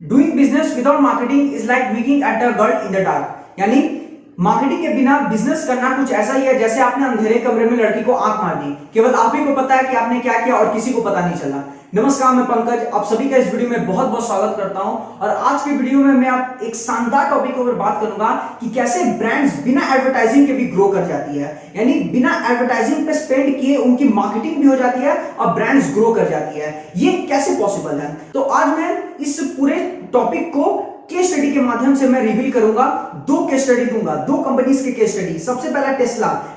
Doing business without marketing is like looking at a girl in the dark. यानी marketing के बिना business करना कुछ ऐसा ही है जैसे आपने अंधेरे कमरे में लड़की को आंख मार दी, केवल आप ही को पता है कि आपने क्या किया और किसी को पता नहीं चला। नमस्कार, मैं पंकज, आप सभी का इस वीडियो में बहुत बहुत स्वागत करता हूं। और आज के वीडियो में मैं आप एक शानदार टॉपिक के ऊपर बात करूंगा कि कैसे ब्रांड्स बिना एडवर्टाइजिंग के भी ग्रो कर जाती है। यानी बिना एडवर्टाइजिंग पे स्पेंड किए उनकी मार्केटिंग भी हो जाती है और ब्रांड्स ग्रो कर जाती है। ये कैसे पॉसिबल है? तो आज मैं इस पूरे टॉपिक को केस स्टडी के माध्यम से मैं रिवील करूंगा। दो केस स्टडी दूंगा, दो कंपनीज के केस स्टडी। सबसे पहला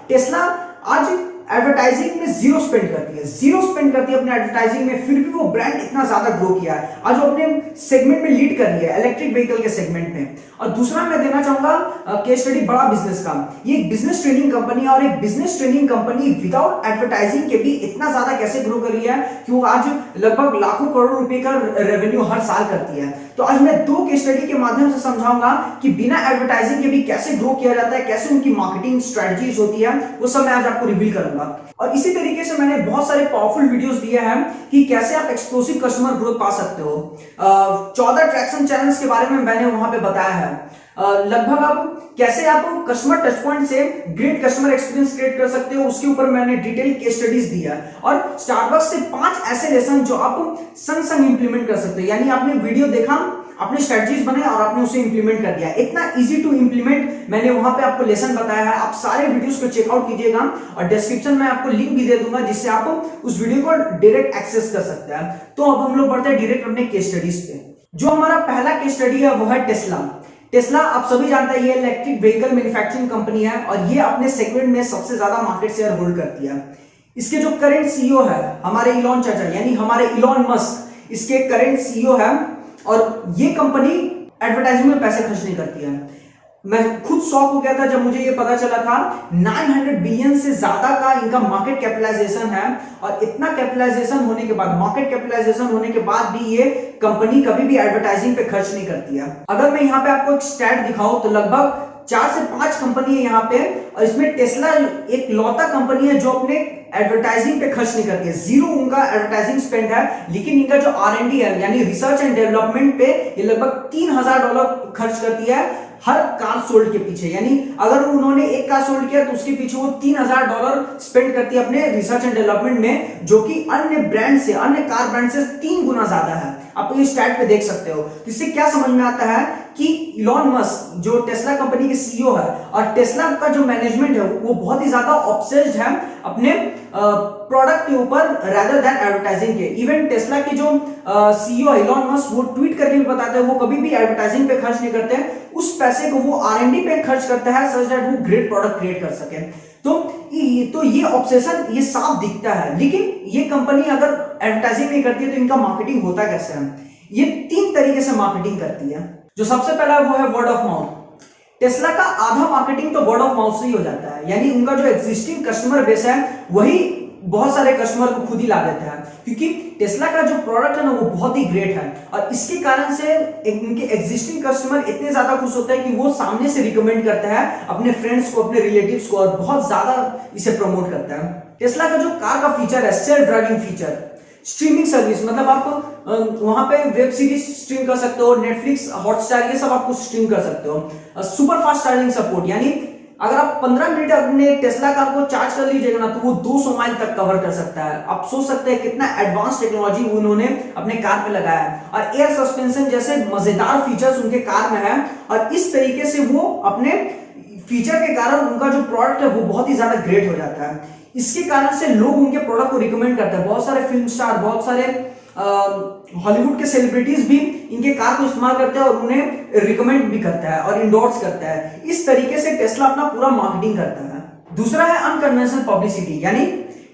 टेस्ला आज एडवर्टाइजिंग में जीरो स्पेंड करती है अपने एडवर्टाइजिंग में, फिर भी वो ब्रांड इतना ज्यादा ग्रो किया है। आज वो अपने सेगमेंट में लीड कर रही है, इलेक्ट्रिक व्हीकल के सेगमेंट में। और दूसरा मैं देना चाहूंगा केस स्टडी बड़ा बिजनेस का। ये एक बिजनेस ट्रेनिंग कंपनी है और एक business training company without advertising के भी इतना ज्यादा कैसे ग्रो कर रही है कि वो आज लगभग लाखों करोड़ रुपए का रेवेन्यू हर साल करती है। तो आज मैं दो केस स्टडी के माध्यम से समझाऊंगा कि बिना एडवर्टाइजिंग के भी कैसे ग्रो किया जाता है, कैसे उनकी मार्केटिंग स्ट्रेटजीज होती है, वो सब मैं आज आपको रिवील करूंगा। और इसी तरीके से मैंने बहुत सारे पावरफुल वीडियोस दिए हैं कि कैसे आप एक्सप्लोसिव कस्टमर ग्रोथ पा सकते हो। 14 ट्रैक्शन चैनल्स के बारे में मैंने वहां पे बताया है। लगभग आप कैसे आप कस्टमर टच पॉइंट से ग्रेट कस्टमर एक्सपीरियंस क्रिएट कर सकते हो, उसके ऊपर मैंने डिटेल केस स्टडीज दिया है। और स्टारबक्स से 5 ऐसे लेसन जो आप संग संग इंप्लीमेंट कर सकते हो। यानी आपने वीडियो देखा, आपने स्ट्रेटजीज बनाए और आपने उसे इंप्लीमेंट कर दिया। इतना इजी टू इंप्लीमेंट मैंने वहां पे आपको लेसन बताया है। आप सारे वीडियोस को चेकआउट कीजिएगा और डिस्क्रिप्शन में आपको लिंक भी दे दूंगा जिससे आप उस वीडियो को डायरेक्ट एक्सेस कर सकते हैं। तो अब हम लोग बढ़ते हैं डायरेक्ट अपने केस स्टडीज पे। जो हमारा पहला केस स्टडी है वो है टेस्ला। आप सभी जानते हैं ये इलेक्ट्रिक व्हीकल मैन्युफैक्चरिंग कंपनी है और ये अपने सेगमेंट में सबसे ज्यादा मार्केट शेयर होल्ड करती है। इसके जो करंट सीईओ है हमारे इलॉन चाचा, यानी हमारे इलॉन मस्क, इसके करंट सीईओ है। और ये कंपनी एडवर्टाइजिंग में पैसे खर्च नहीं करती है। मैं खुद शॉक हो गया था जब मुझे ये पता चला था 900 बिलियन से ज्यादा का इनका मार्केट कैपिटलाइजेशन है। और इतना कैपिटलाइजेशन होने के बाद, मार्केट कैपिटलाइजेशन होने के बाद भी ये कंपनी कभी भी एडवर्टाइजिंग पे खर्च नहीं करती है। अगर मैं यहाँ पे आपको एक स्टैट दिखाऊं तो लगभग 4 से 5 कंपनी है यहाँ पे और इसमें टेस्ला एक लौता कंपनी है जो अपने एडवर्टाइजिंग पे खर्च नहीं करती है। जीरो उनका एडवर्टाइजिंग स्पेंड है। लेकिन इनका जो R&D है यानी रिसर्च एंड डेवलपमेंट पे ये लगभग $3000 खर्च करती है हर कार सोल्ड के पीछे। यानी अगर उन्होंने एक कार सोल्ड किया तो उसके पीछे वो $3000 स्पेंड करती है अपने रिसर्च एंड डेवलपमेंट में, जो कि अन्य ब्रांड से, अन्य कार ब्रांड से 3 गुना ज्यादा है। आप ये स्टैट पे देख सकते हो। इससे क्या समझ में आता है कि इलॉन मस्क जो टेस्ला कंपनी के सीईओ है और टेस्ला का जो मैनेजमेंट है वो बहुत ही ज्यादा ऑब्सेस्ड है अपने प्रोडक्ट के ऊपर rather than एडवर्टाइजिंग के। इवन टेस्ला के जो सीईओ इलॉन मस्क वो ट्वीट करके भी बताते हैं वो कभी भी एडवर्टाइजिंग पे खर्च नहीं करते हैं। उस पैसे को वो R&D पे खर्च करता है सच दैट वो ग्रेट प्रोडक्ट क्रिएट कर सके। तो ये ऑब्सेशन ये साफ दिखता है। लेकिन ये कंपनी अगर एडवर्टाइजिंग नहीं करती है तो इनका मार्केटिंग होता कैसे है? ये 3 तरीके से मार्केटिंग करती है। जो सबसे पहला वो है वर्ड ऑफ माउथ। टेस्ला का आधा मार्केटिंग तो वर्ड ऑफ माउथ से ही हो जाता है। यानी उनका जो एग्जिस्टिंग कस्टमर बेस है वही बहुत सारे कस्टमर को खुद ही ला देते हैं, क्योंकि टेस्ला का जो प्रोडक्ट है ना वो बहुत ही ग्रेट है। और इसके कारण से उनके एग्जिस्टिंग कस्टमर इतने ज्यादा खुश होते हैं कि वो सामने से रिकमेंड करते हैं अपने फ्रेंड्स को, अपने रिलेटिव्स को, और बहुत ज्यादा इसे प्रमोट करते हैं। टेस्ला का जो कार का फीचर है self driving feature, streaming service, मतलब आप वहां पे वेब सीरीज स्ट्रीम कर सकते हो, नेटफ्लिक्स, हॉटस्टार, ये सब आपको स्ट्रीम कर सकते हो। सुपर फास्ट चार्जिंग सपोर्ट, यानी अगर आप 15 मिनट अपने टेस्ला कार को चार्ज कर लीजिएगा ना तो वो 200 माइल तक कवर कर सकता है। आप सोच सकते हैं कितना एडवांस टेक्नोलॉजी उन्होंने अपने कार पे लगाया है। और एयर सस्पेंशन जैसे मजेदार फीचर्स उनके कार में है। और इस तरीके से वो अपने फीचर के कारण उनका जो प्रोडक्ट है वो बहुत ही ज्यादा ग्रेट हो जाता है। इसके कारण से लोग उनके प्रोडक्ट को रिकमेंड करते हैं। बहुत सारे फिल्म स्टार, बहुत सारे हॉलीवुड के सेलिब्रिटीज भी इनके कार को इस्तेमाल करते हैं और उन्हें रिकमेंड भी करता है और इंडोर्स करता है। इस तरीके से टेस्ला अपना पूरा मार्केटिंग करता है। दूसरा है अनकन्वेंशनल पब्लिसिटी, यानी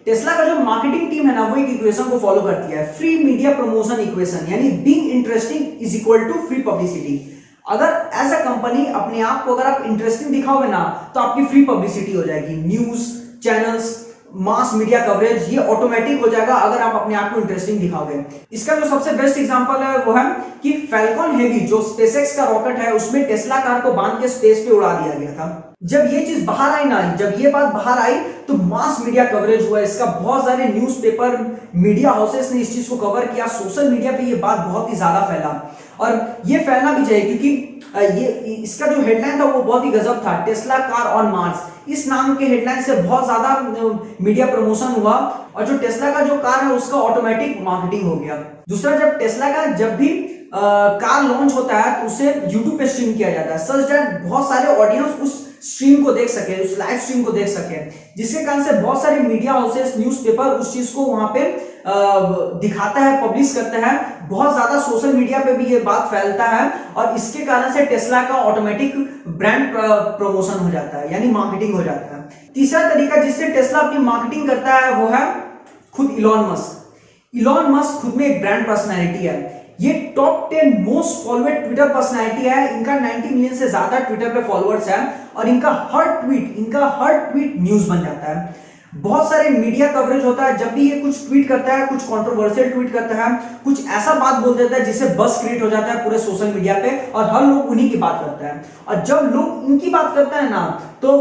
टेस्ला का जो मार्केटिंग टीम है ना वो एक इक्वेशन को फॉलो करती है, फ्री मीडिया प्रमोशन इक्वेशन। यानी being interesting is equal to free publicity. अगर एज अ कंपनी अपने आप को अगर आप इंटरेस्टिंग दिखाओगे ना तो आपकी फ्री पब्लिसिटी हो जाएगी। News channels, mass media coverage, ये ऑटोमेटिक हो जाएगा अगर आप अपने आप को इंटरेस्टिंग दिखाओगे। इसका जो सबसे बेस्ट एग्जांपल है वो है कि फैल्कन हेवी जो स्पेसएक्स का रॉकेट है उसमें टेस्ला कार को बांध के स्पेस पे उड़ा दिया गया था। जब ये चीज बाहर आई ना, जब ये बात बाहर आई तो मास मीडिया कवरेज हुआ इसका, बहुत सारे न्यूज़पेपर मीडिया हाउसेस ने इस चीज को कवर किया, सोशल मीडिया पे ये बात बहुत ही ज्यादा फैला और ये फैलना भी चाहिए क्योंकि ये इसका जो हेडलाइन था वो बहुत ही गजब था, टेस्ला कार ऑन मार्स। इस नाम के हेडलाइन से बहुत ज्यादा मीडिया प्रमोशन हुआ और जो टेस्ला का जो कार है उसका ऑटोमेटिक मार्केटिंग हो गया। दूसरा, जब टेस्ला का जब भी कार लॉन्च होता है तो उसे यूट्यूब पे स्ट्रीम किया जाता है, सच दैट बहुत सारे ऑडियंस उस स्ट्रीम को देख सके, उस लाइव स्ट्रीम को देख सके, जिसके कारण से बहुत सारे मीडिया हाउसेस, न्यूज़पेपर उस चीज को वहां पे दिखाता है, पब्लिश करता है, बहुत ज्यादा सोशल मीडिया पे भी ये बात फैलता है और इसके कारण से टेस्ला का ऑटोमेटिक ब्रांड प्रमोशन हो जाता है, यानी मार्केटिंग हो जाता है। तीसरा तरीका जिससे टेस्ला अपनी मार्केटिंग करता है वो है खुद इलॉन मस्क। इलॉन मस्क खुद में एक ब्रांड पर्सनैलिटी है, ये टॉप 10 मोस्ट फॉलोवेड ट्विटर पर्सनैलिटी है, इनका 90 मिलियन से ज्यादा ट्विटर पे फॉलोअर्स है और इनका हर ट्वीट न्यूज बन जाता है। बहुत सारे मीडिया कवरेज होता है, जब भी ये कुछ ट्वीट करता है, कुछ कंट्रोवर्शियल ट्वीट करता है, कुछ ऐसा बात बोल देता है जिससे बस क्रिएट हो जाता है पूरे सोशल मीडिया पे और हर लोग उन्हीं की बात करता है और जब लोग इनकी बात करता है ना तो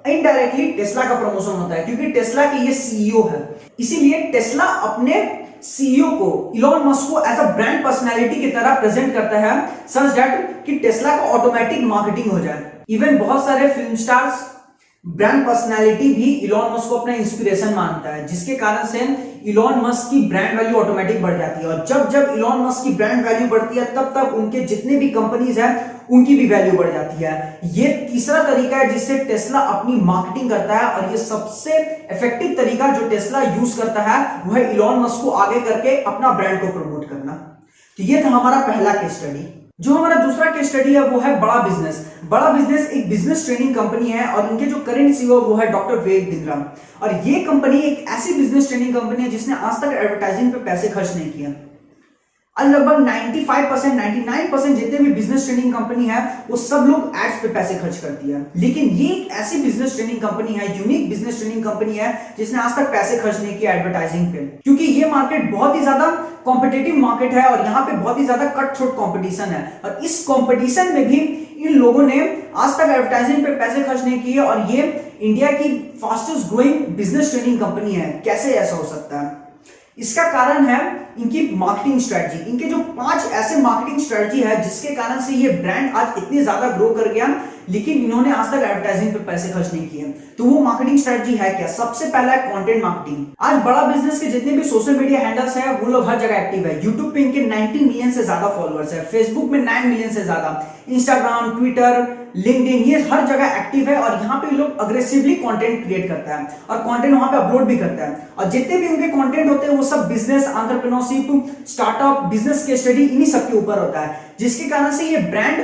इनडायरेक्टली टेस्ला का प्रमोशन होता है क्योंकि टेस्ला के ये सीईओ है, इसीलिए टेस्ला अपने सीईओ को, इलॉन मस्क को एज अ ब्रांड पर्सनालिटी की तरह प्रेजेंट करता है सच दैट कि टेस्ला का ऑटोमेटिक मार्केटिंग हो जाए। इवन बहुत सारे फिल्म स्टार्स, ब्रांड पर्सनालिटी भी इलॉन मस्क को अपना इंस्पिरेशन मानता है, जिसके कारण से इलॉन मस्क की ब्रांड वैल्यू ऑटोमेटिक बढ़ जाती है और जब जब इलॉन मस्क की ब्रांड वैल्यू बढ़ती है तब तब उनके जितने भी कंपनीज हैं उनकी भी वैल्यू बढ़ जाती है। ये तीसरा तरीका है जिससे टेस्ला अपनी मार्केटिंग करता है और ये सबसे इफेक्टिव तरीका जो टेस्ला यूज करता है वो है इलॉन मस्क को आगे करके अपना ब्रांड को प्रमोट करना। तो ये था हमारा पहला केस स्टडी। जो हमारा दूसरा केस स्टडी है वो है बड़ा बिजनेस। बड़ा बिजनेस एक बिजनेस ट्रेनिंग कंपनी है और इनके जो करंट सीईओ वो है डॉक्टर विवेक बिंद्रा और ये कंपनी एक ऐसी बिजनेस ट्रेनिंग कंपनी है जिसने आज तक एडवर्टाइजिंग पे पैसे खर्च नहीं किया। लगभग 95% 99% जितने भी बिजनेस ट्रेनिंग कंपनी है वो सब लोग एड्स पे पैसे खर्च करती है, लेकिन ये एक ऐसी बिजनेस ट्रेनिंग कंपनी है, यूनिक बिजनेस ट्रेनिंग कंपनी है जिसने आज तक पैसे खर्च नहीं किया एडवर्टाइजिंग पे, क्योंकि ये मार्केट बहुत ही ज्यादा कॉम्पिटिटिव मार्केट है और यहाँ पे बहुत ही ज्यादा कट थ्रोट कॉम्पिटिशन है और इस कॉम्पिटिशन में भी इन लोगों ने आज तक एडवर्टाइजिंग पे पैसे खर्च नहीं किए और ये इंडिया की fastest growing business training company है। कैसे ऐसा हो सकता है? इसका कारण है इनकी मार्केटिंग स्ट्रेटजी। इनके जो 5 ऐसे मार्केटिंग स्ट्रेटजी है जिसके कारण से ये ब्रांड आज इतनी ज्यादा ग्रो कर गया, लेकिन इन्होंने आज तक एडवर्टाइजिंग पे पैसे खर्च नहीं किए। तो वो मार्केटिंग स्ट्रेटजी है क्या? सबसे पहला है कंटेंट मार्केटिंग। आज बड़ा बिजनेस के जितने भी सोशल मीडिया हैंडल्स हैं वो लोग हर जगह एक्टिव है। यूट्यूब पे इनके 90 मिलियन से ज्यादा फॉलोअर्स है, फेसबुक में 9 मिलियन से ज्यादा, इंस्टाग्राम, ट्विटर, लिंक्डइन, ये हर जगह एक्टिव है और यहाँ पे लोग अग्रेसिवली कंटेंट क्रिएट करता है और कंटेंट वहां पे अपलोड भी करता है और जितने भी उनके कंटेंट होते हैं वो सब बिजनेस, एंटरप्रेन्योरशिप, स्टार्टअप, बिजनेस के स्टडी इन्हीं सब के ऊपर होता है, जिसके कारण से ये ब्रांड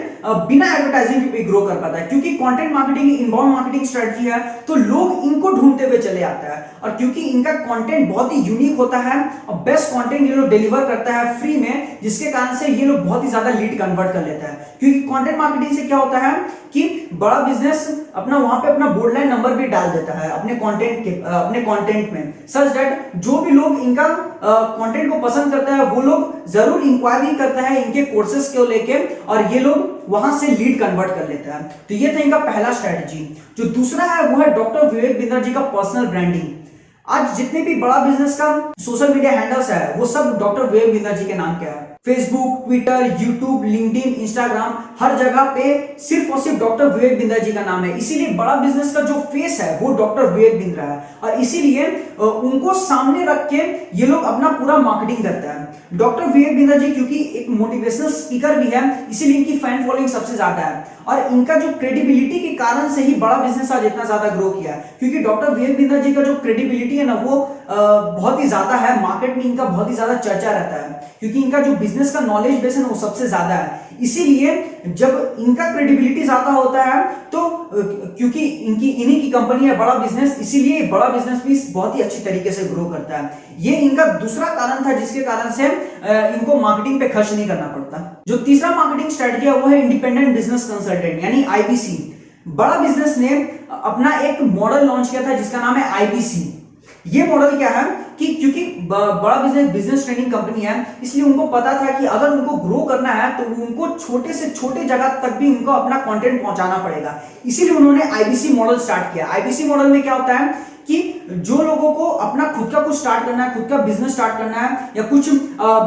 बिना एडवर्टाइजिंग पे ग्रो कर पाता है। क्योंकि content marketing inbound marketing strategy है तो लोग इनको ढूंढते हुए चले आते हैं और क्योंकि इनका कंटेंट बहुत ही यूनिक होता है और बेस्ट कंटेंट ये लोग डिलीवर करता है फ्री में, जिसके कारण से ये लोग बहुत ही ज्यादा लीड कन्वर्ट कर लेता है। क्योंकि कंटेंट मार्केटिंग से क्या होता है कि बड़ा बिजनेस अपना वहां पे अपना बोर्डलाइन नंबर भी डाल देता है अपने कंटेंट में, सच दैट जो भी लोग इनका कंटेंट को पसंद करता है वो लोग जरूर इंक्वायरी करता है इनके कोर्सेज को लेके और ये लोग वहां से लीड कन्वर्ट कर लेता है। तो ये था इनका पहला स्ट्रेटजी। जो दूसरा है वो है डॉक्टर विवेक बिंद्रा जी का पर्सनल ब्रांडिंग। आज जितने भी बड़ा बिजनेस का सोशल मीडिया हैंडल्स है वो सब डॉक्टर विवेक बिंद्रा जी के नाम के है। Facebook, Twitter, YouTube, LinkedIn, Instagram, हर जगह पे सिर्फ और सिर्फ डॉक्टर विवेक बिंद्रा जी का नाम है। इसीलिए बड़ा बिजनेस का जो फेस है वो डॉक्टर विवेक बिंद्रा है और इसीलिए उनको सामने रख के ये लोग अपना पूरा मार्केटिंग करता है। डॉक्टर विवेक बिंद्रा जी क्योंकि एक मोटिवेशनल स्पीकर भी है इसीलिए इनकी फैन फॉलोइंग सबसे ज्यादा है और इनका जो क्रेडिबिलिटी के कारण से ही बड़ा बिजनेस आज इतना ज्यादा ग्रो किया है। क्योंकि डॉक्टर विवेक बिंद्रा जी का जो क्रेडिबिलिटी है ना वो बहुत ही ज्यादा है, मार्केट में इनका बहुत ही ज्यादा चर्चा रहता है क्योंकि इनका जो बिजनेस का नॉलेज बेस है ना वो सबसे ज्यादा है। इसीलिए जब इनका क्रेडिबिलिटी ज्यादा होता है तो क्योंकि इन्हीं की कंपनी है बड़ा बिजनेस, इसीलिए बड़ा बिजनेस भी बहुत ही अच्छी तरीके से ग्रो करता है। ये इनका दूसरा कारण था जिसके कारण से इनको मार्केटिंग पे खर्च नहीं करना पड़ता। जो तीसरा मार्केटिंग स्ट्रेटजी है वो है इंडिपेंडेंट बिजनेस कंसल्टेंट यानी आईबीसी। बड़ा बिजनेस ने अपना एक मॉडल लॉन्च किया था जिसका नाम है आईबीसी। ये मॉडल क्या है कि क्योंकि बड़ा बिजनेस ट्रेनिंग कंपनी है, इसलिए उनको पता था कि अगर उनको ग्रो करना है तो उनको छोटे से छोटे जगह तक भी उनको अपना कंटेंट पहुंचाना पड़ेगा। इसीलिए उन्होंने आईबीसी मॉडल स्टार्ट किया। आईबीसी मॉडल में क्या होता है कि जो लोगों को अपना खुद का कुछ स्टार्ट करना है, खुद का बिजनेस स्टार्ट करना है या कुछ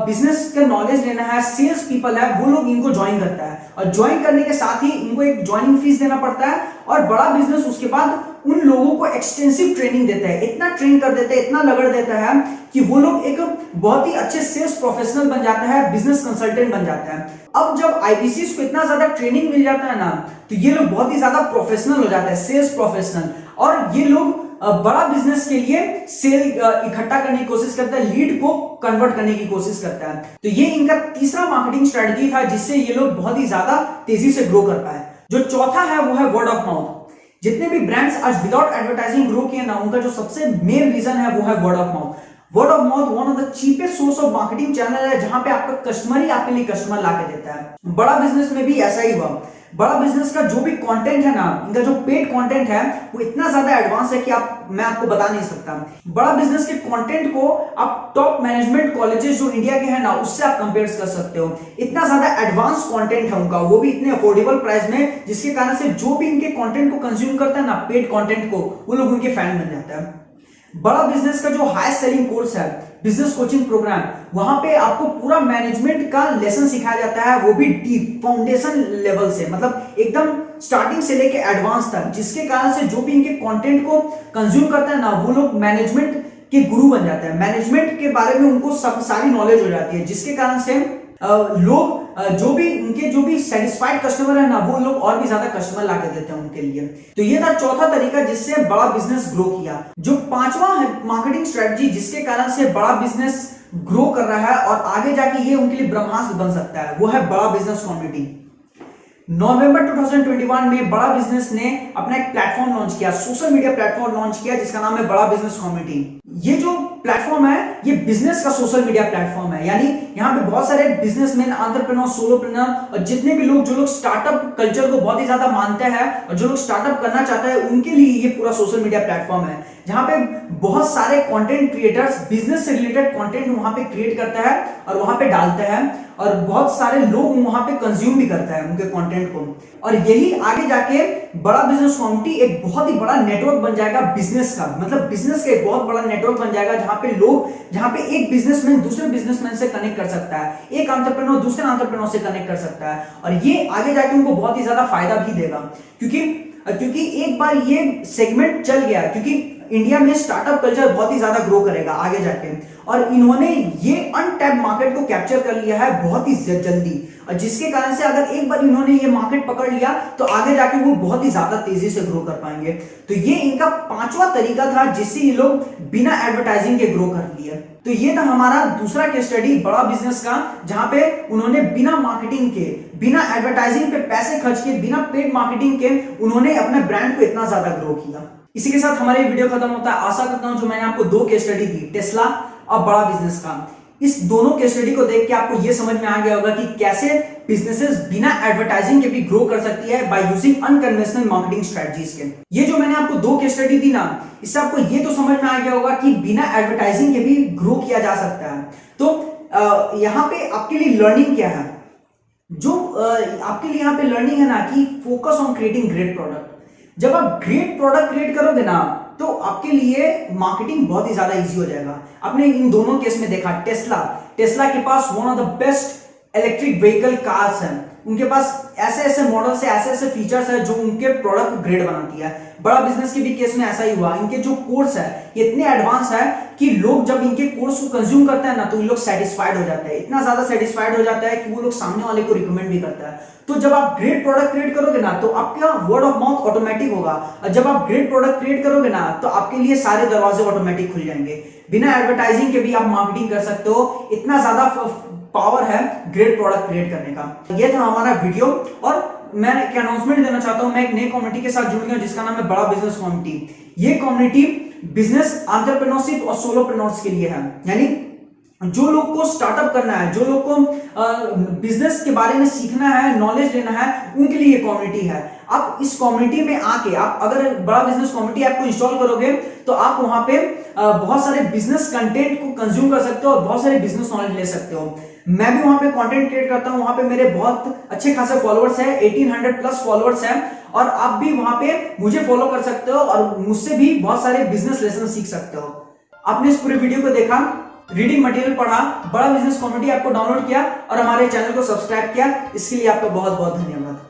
बिजनेस का नॉलेज लेना है, सेल्स पीपल है, वो लोग इनको ज्वाइन करता है और ज्वाइन करने के साथ ही इनको एक ज्वाइनिंग फीस देना पड़ता है और बड़ा बिजनेस उसके बाद उन लोगों को एक्सटेंसिव ट्रेनिंग देता है, इतना ट्रेन कर देता है, इतना लगड़ देता है कि वो लोग एक बहुत ही अच्छे सेल्स प्रोफेशनल बन जाता है, बिजनेस कंसल्टेंट बन जाता है। अब जब आईबीसी को इतना ज्यादा ट्रेनिंग मिल जाता है ना, तो ये लोग बहुत ही ज्यादा प्रोफेशनल हो जाता है, सेल्स प्रोफेशनल, और ये लोग बड़ा बिजनेस के लिए सेल इकट्ठा करने की कोशिश करता है, लीड को कन्वर्ट करने की कोशिश करता है। तो ये इनका तीसरा मार्केटिंग स्ट्रेटजी था जिससे ये लोग बहुत ही ज्यादा तेजी से ग्रो कर पाए। जो चौथा है वो है वर्ड ऑफ माउथ। जितने भी ब्रांड्स आज विदाउट एडवर्टाइजिंग ग्रो किए ना, उनका जो सबसे मेन रीजन है वो है word of mouth. Word of mouth one of the cheapest source of marketing channel है, जहां पे आपका कस्टमर ही आपके लिए कस्टमर लाके देता है। बड़ा बिजनेस में भी ऐसा ही हुआ। बड़ा बिजनेस का जो भी कंटेंट है ना, इनका जो पेड कंटेंट है वो इतना ज्यादा एडवांस है कि मैं आपको बता नहीं सकता। बड़ा बिजनेस के कंटेंट को आप टॉप मैनेजमेंट कॉलेजेस जो इंडिया के हैं ना, उससे आप कंपेयर कर सकते हो। इतना ज्यादा एडवांस कंटेंट है उनका, वो भी इतने अफोर्डेबल प्राइस में, जिसके कारण से जो भी इनके कंटेंट को कंज्यूम करता है ना, पेड कंटेंट को, वो लोग उनके फैन बन जाता है। बड़ा बिजनेस का जो हाईएस्ट सेलिंग कोर्स है बिजनेस कोचिंग प्रोग्राम, वहां पे आपको पूरा मैनेजमेंट का लेसन सिखाया जाता है, वो भी डीप फाउंडेशन लेवल से, मतलब एकदम स्टार्टिंग से लेके एडवांस तक, जिसके कारण से जो भी इनके कंटेंट को कंज्यूम करता है ना, वो लोग मैनेजमेंट के गुरु बन जाते हैं। मैनेजमेंट के बारे में उनको सब सारी नॉलेज हो जाती है, जिसके कारण से लोग जो भी सेटिस्फाइड कस्टमर है ना, वो लोग और भी ज्यादा कस्टमर लाके देते हैं उनके लिए। तो ये था चौथा तरीका जिससे बड़ा बिजनेस ग्रो किया। जो पांचवा है मार्केटिंग स्ट्रेटजी जिसके कारण से बड़ा बिजनेस ग्रो कर रहा है और आगे जाके ये उनके लिए ब्रह्मास्त्र बन सकता है, वो है बड़ा बिजनेस कम्युनिटी। नवंबर 2021 में बड़ा बिजनेस ने अपना एक प्लेटफॉर्म लॉन्च किया, सोशल मीडिया प्लेटफॉर्म लॉन्च किया, जिसका नाम है बड़ा बिजनेस कम्युनिटी। ये जो प्लेटफॉर्म है ये बिजनेस का सोशल मीडिया प्लेटफॉर्म है, यानी यहाँ पे बहुत सारे बिजनेसमैन, एंटरप्रेन्योर, सोलोप्रेन्योर और जितने भी लोग जो लोग स्टार्टअप कल्चर को बहुत ही ज्यादा मानते हैं और जो लोग स्टार्टअप करना चाहते हैं, उनके लिए ये पूरा सोशल मीडिया प्लेटफॉर्म है, जहां पे बहुत सारे कंटेंट क्रिएटर्स बिजनेस से रिलेटेड कंटेंट वहां पे क्रिएट करता है और वहां पे डालते हैं और बहुत सारे लोग वहां पे कंज्यूम भी करते हैं उनके कंटेंट को। और यही आगे जाके बड़ा बिजनेस कम्युनिटी एक बहुत ही बड़ा नेटवर्क बन जाएगा बिजनेस का, मतलब बिजनेस का एक बहुत बड़ा नेटवर्क बन जाएगा, जहां पे एक बिजनेसमैन दूसरे बिजनेसमैन से कनेक्ट कर सकता है, एक एंटरप्रेन्योर दूसरे एंटरप्रेन्योर से कनेक्ट कर सकता है, और ये आगे जाके उनको बहुत ही ज्यादा फायदा भी देगा। क्योंकि एक बार ये सेगमेंट चल गया, क्योंकि इंडिया में स्टार्टअप कल्चर बहुत ही ज्यादा ग्रो करेगा आगे जाके, और इन्होंने ये अनटैप्ड मार्केट को कैप्चर कर लिया है बहुत ही जल्दी, और जिसके कारण से अगर एक बार इन्होंने ये मार्केट पकड़ लिया तो आगे जाके वो बहुत ही ज्यादा तेजी से ग्रो कर पाएंगे। तो ये इनका पांचवा तरीका था जिससे ये लोग बिना एडवर्टाइजिंग के ग्रो कर लिए। तो ये था हमारा दूसरा केस स्टडी बड़ा बिजनेस का, जहां पे उन्होंने बिना मार्केटिंग के, बिना एडवर्टाइजिंग पे पैसे खर्च के, बिना पेड मार्केटिंग के उन्होंने अपने ब्रांड को इतना ज्यादा ग्रो किया। इसी के साथ हमारी वीडियो खत्म होता है। आशा करता हूं जो मैंने आपको दो केस स्टडी दी, टेस्ला और बड़ा बिजनेस का, इस दोनों केस स्टडी को देख के आपको यह समझ में आ गया होगा कि कैसे बिजनेसेस बिना एडवर्टाइजिंग के भी ग्रो कर सकती है by using unconventional marketing strategies के। ये जो मैंने आपको दो केस स्टडी दी ना, इससे आपको ये तो समझ में आ गया होगा कि बिना एडवर्टाइजिंग के भी ग्रो किया जा सकता है। तो यहाँ पे आपके लिए लर्निंग क्या है, जो आपके लिए यहाँ पे लर्निंग है ना कि focus on creating great product. जब आप ग्रेट प्रोडक्ट क्रिएट करोगे ना, तो आपके लिए मार्केटिंग बहुत ही ज्यादा इजी हो जाएगा। आपने इन दोनों केस में देखा, टेस्ला के पास one of the best electric vehicle cars हैं, उनके पास ऐसे ऐसे मॉडल्स है, ऐसे ऐसे फीचर्स है जो उनके प्रोडक्ट को ग्रेड बनाती है। बड़ा बिजनेस के भी केस में ऐसा ही हुआ, इनके जो कोर्स है ये इतने एडवांस है कि लोग जब इनके कोर्स को कंज्यूम करते हैं ना, तो ये लोग सेटिस्फाइड हो जाते हैं, इतना ज्यादा सेटिस्फाइड हो जाता है कि वो लोग सामने वाले को रिकमेंड भी करता है। तो जब आप ग्रेट प्रोडक्ट क्रिएट करोगे ना, तो आपका वर्ड ऑफ माउथ ऑटोमेटिक होगा, और जब आप ग्रेट प्रोडक्ट क्रिएट करोगे ना, तो आपके लिए सारे दरवाजे ऑटोमेटिक खुल जाएंगे। बिना एडवर्टाइजिंग के भी आप मार्केटिंग कर सकते हो, इतना ज्यादा पावर है ग्रेट प्रोडक्ट क्रिएट करने का। ये था हमारा वीडियो, और मैं एक अनाउंसमेंट देना चाहता हूं, मैं एक नई कम्युनिटी के साथ जुड़ गया जिसका नाम है बड़ा बिजनेस कम्युनिटी। ये कम्युनिटी बिजनेस, एंटरप्रेन्योरशिप और सोलोप्रेन्योर्स के लिए है, यानी जो लोग को स्टार्टअप करना है, जो लोग को बिजनेस के बारे में सीखना है, नॉलेज लेना है, उनके लिए ये कम्युनिटी है। आप इस कम्युनिटी में आके आप अगर बड़ा बिजनेस कम्युनिटी ऐप को इंस्टॉल करोगे तो आप वहां पे बहुत सारे बिजनेस कंटेंट को कंज्यूम कर सकते हो और बहुत सारे बिजनेस नॉलेज ले सकते हो। मैं भी वहां पे कंटेंट क्रिएट करता हूं, वहां पे मेरे बहुत अच्छे खासे फॉलोअर्स हैं, 1800 प्लस फॉलोअर्स हैं, और आप भी वहां पे मुझे फॉलो कर सकते हो और मुझसे भी बहुत सारे बिजनेस लेसन सीख सकते हो। आपने इस पूरे वीडियो को देखा, रीडिंग मटेरियल पढ़ा, बड़ा बिजनेस कम्युनिटी ऐप को डाउनलोड किया और हमारे चैनल को सब्सक्राइब किया, इसके लिए आपका बहुत बहुत धन्यवाद।